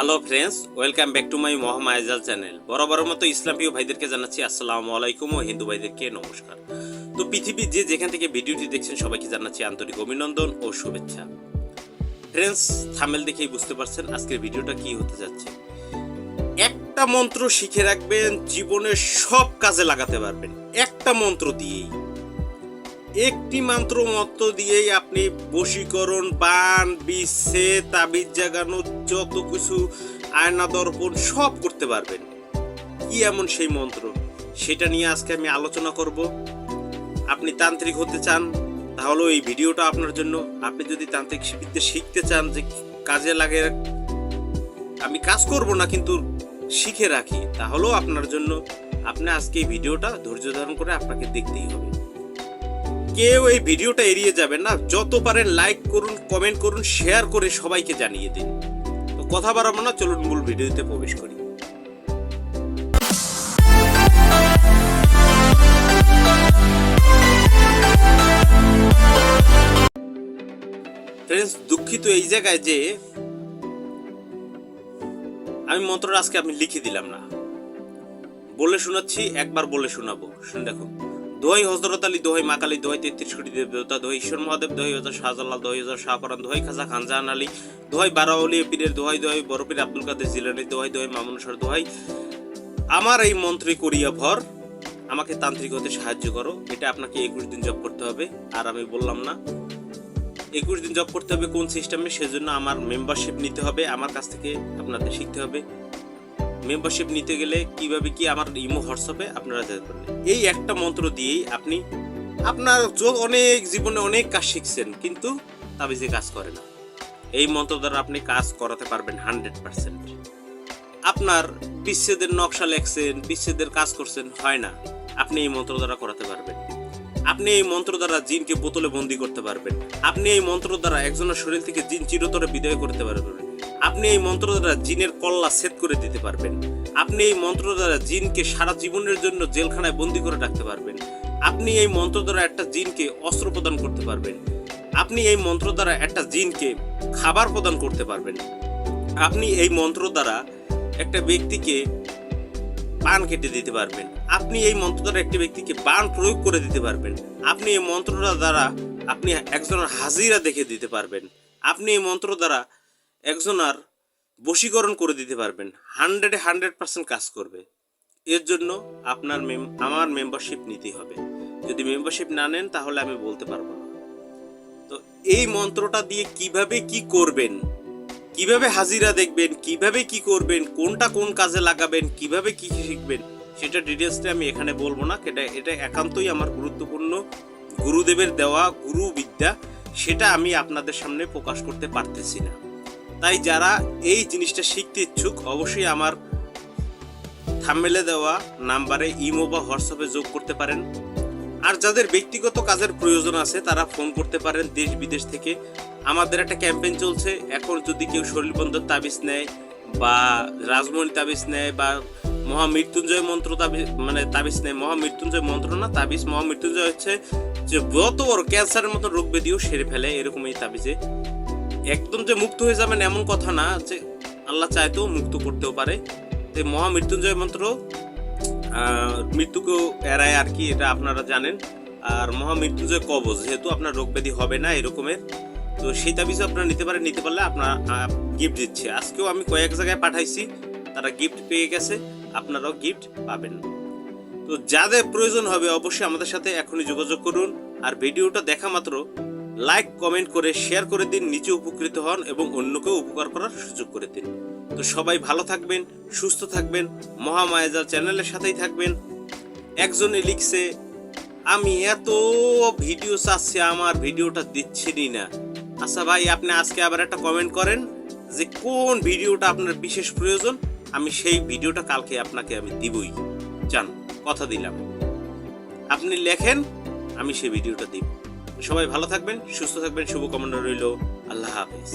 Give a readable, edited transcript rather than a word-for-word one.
Hello friends, welcome back to my Mahamayajal channel. বরাবরের মতো ইসলাম প্রিয় ভাইদেরকে জানাচ্ছি আসসালামু আলাইকুম ও হিন্দু ভাইদেরকে নমস্কার। তো পৃথিবীর যেখান থেকে ভিডিওটি দেখছেন সবাইকে জানাচ্ছি আন্তরিক অভিনন্দন ও শুভেচ্ছা। ফ্রেন্ডস, থাম্বনেল দেখেই বুঝতে পারছেন আজকের ভিডিওটা কি হতে যাচ্ছে। একটা মন্ত্র শিখে রাখবেন, জীবনের সব কাজে লাগাতে পারবেন একটা মন্ত্র দিয়েই। একটি মন্ত্র দিয়েই আপনি বশীকরণ, বান, বিষে, তাবিজ জাগানো, যত কিছু আয়না দর্পণ সব করতে পারবেন। কি এমন সেই মন্ত্র, সেটা নিয়ে আজকে আমি আলোচনা করব। আপনি তান্ত্রিক হতে চান তাহলে এই ভিডিওটা আপনার জন্য। আপনি যদি তান্ত্রিক বিদ্যা শিখতে চান যে কাজে লাগে, আমি কাজ করব না কিন্তু শিখে রাখি, তাহলেও আপনার জন্য। আপনি আজকে এই ভিডিওটা ধৈর্য ধারণ করে আপনাকে দেখতেই হবে। কেউ এই ভিডিওটা এড়িয়ে যাবেন না, যত পারেন লাইক করুন, কমেন্ট করুন, শেয়ার করে সবাইকে জানিয়ে দিন। তো কথা বাড়াবো না, চলুন মূল ভিডিওতে প্রবেশ করি। ফ্রেন্ডস, দুঃখিত এই জায়গায় যে আমি মন্ত্রটা আজকে আমি লিখে দিলাম না, বলে শোনাচ্ছি, একবার বলে শোনাবো। শুনে দেখো। দোহাই হযরত আলী, দোহাই মা কালী, দোহাই 33 কোটি দেবতা, দোহাই ঈশ্বর মহাদেব, দোহাই হাজার শাহজালাল, দোহাই হাজার শাহপরান, দোহাই খাজা খানজাহান আলী, দোহাই বারাউলি পীরের, দোহাই দোহাই বড় পীর আব্দুল কাদের জিলানী, দোহাই দোহাই মামুনুসার, দোহাই আমার এই মন্ত্রে করিয়া ভর, আমাকে তান্ত্রিক হতে সাহায্য করো। এটা আপনাকে 21 দিন জপ করতে হবে। আর আমি বললাম না 21 দিন জপ করতে হবে কোন সিস্টেমে, সেজন্য আমার মেম্বারশিপ নিতে হবে, আমার কাছ থেকে আপনাদের শিখতে হবে। মেম্বারশিপ নিতে গেলে কিভাবে কি, আমার ইমো হোয়াটসঅ্যাপে আপনারা যেতে পারেন। এই একটা মন্ত্র দিয়েই আপনি আপনার অনেক জীবনে অনেক কাজ শিখছেন কিন্তু তাবিজে কাজ করে না। এই মন্ত্র দ্বারা আপনি কাজ করাতে পারবেন 100%। আপনার বিচ্ছেদের নকশা লেখছেন, বিচ্ছেদের কাজ করছেন, হয় না, আপনি এই মন্ত্র দ্বারা করাতে পারবেন। আপনি এই মন্ত্র দ্বারা জিনকে বোতলে বন্দি করতে পারবেন। আপনি এই মন্ত্র দ্বারা একজনের শরীর থেকে জিন চিরতরে বিদায় করতে পারবেন। আপনি এই মন্ত্র দ্বারা জিনের কল্লা ছেদ করে দিতে পারবেন। আপনি এই মন্ত্র দ্বারা জিনকে সারা জীবনের জন্য জেলখানায় বন্দি করে রাখতে পারবেন। আপনি এই মন্ত্র দ্বারা একটা জিনকে অস্ত্র প্রদান করতে পারবেন। আপনি এই মন্ত্র দ্বারা একটা জিনকে খাবার প্রদান করতে পারবেন। আপনি এই মন্ত্র দ্বারা একটা ব্যক্তিকে বান কেটে দিতে পারবেন। আপনি এই মন্ত্র দ্বারা একটি ব্যক্তিকে বান প্রয়োগ করে দিতে পারবেন। আপনি এই মন্ত্রটা দ্বারা আপনি একজনের হাজিরা দেখে দিতে পারবেন। আপনি এই মন্ত্র দ্বারা একজনের বশীকরণ করে দিতে পারবেন। 100% কাজ করবে। এর জন্য আপনার আমার মেম্বারশিপ নিতেই হবে। যদি মেম্বারশিপ না নেন তাহলে আমি বলতে পারবো না। তো এই মন্ত্রটা দিয়ে কিভাবে কি করবেন, কিভাবে হাজিরা দেখবেন, কিভাবে কি করবেন, কোনটা কোন কাজে লাগাবেন, কিভাবে কি শিখবেন, সেটা ডিটেলসটা আমি এখানে বলবো না। এটা একান্তই আমার গুরুত্বপূর্ণ গুরুদেবের দেওয়া গুরু বিদ্যা, সেটা আমি আপনাদের সামনে প্রকাশ করতে পারতেছি না। তাই যারা এই জিনিসটা শিখতে ইচ্ছুক অবশ্যই আমার থাম্বনেলে দেওয়া নাম্বারে ইমো বা হোয়াটসঅ্যাপে যোগ করতে পারেন। আর যাদের ব্যক্তিগত কাজের প্রয়োজন আছে তারা ফোন করতে পারেন দেশ বিদেশ থেকে। আমাদের একটা ক্যাম্পেইন চলছে। এখন যদি কেউ শরীরবন্ধর তাবিজ নেয় বা রাজমণি তাবিজ নেয় বা মহামৃত্যুঞ্জয় মন্ত্র তাবিজ নেয়, মহামৃত্যুঞ্জয় মন্ত্র না, তাবিজ মহামৃত্যুঞ্জয় হচ্ছে যে যত বড় ক্যান্সারের মতো রোগ ব্যাধিও সেরে ফেলে, এরকম এই তাবিজে। একদম যে মুক্ত হয়ে যাবেন এমন কথা না, যে আল্লাহ চাইতেও মুক্ত করতেও পারে। তো মহামৃত্যুঞ্জয় মন্ত্র মৃত্যুকেও এড়ায় আর কি, এটা আপনারা জানেন। আর মহামৃত্যুঞ্জয় কবচ, যেহেতু আপনার রোগ ব্যাধি হবে না এরকমের, তো সেই তাবিজও আপনারা নিতে পারেন। নিতে পারলে আপনার গিফট দিচ্ছে। আজকেও আমি কয়েক জায়গায় পাঠাইছি, তারা গিফট পেয়ে গেছে, আপনারাও গিফট পাবেন। তো যাদের প্রয়োজন হবে অবশ্যই আমাদের সাথে এখনই যোগাযোগ করুন। আর ভিডিওটা দেখা মাত্র লাইক কমেন্ট করে শেয়ার করে দিন, নিচে উপকৃত হন এবং অন্যকেও উপকার করার সুযোগ করে দিন। তো সবাই ভালো থাকবেন, সুস্থ থাকবেন, মহামায়াজাল চ্যানেলের সাথেই থাকবেন। একজনে লিখছে, আমি এত ভিডিও চাচ্ছি, আমার ভিডিওটা দিচ্ছেনই না। আচ্ছা ভাই, আপনি আজকে আবার একটা কমেন্ট করেন যে কোন ভিডিওটা আপনার বিশেষ প্রয়োজন, আমি সেই ভিডিওটা কালকে আপনাকে আমি দিবই। জান, কথা দিলাম। আপনি লেখেন, আমি সেই ভিডিওটা দিব। সবাই ভালো থাকবেন, সুস্থ থাকবেন, শুভকামনা রইল। আল্লাহ হাফেজ।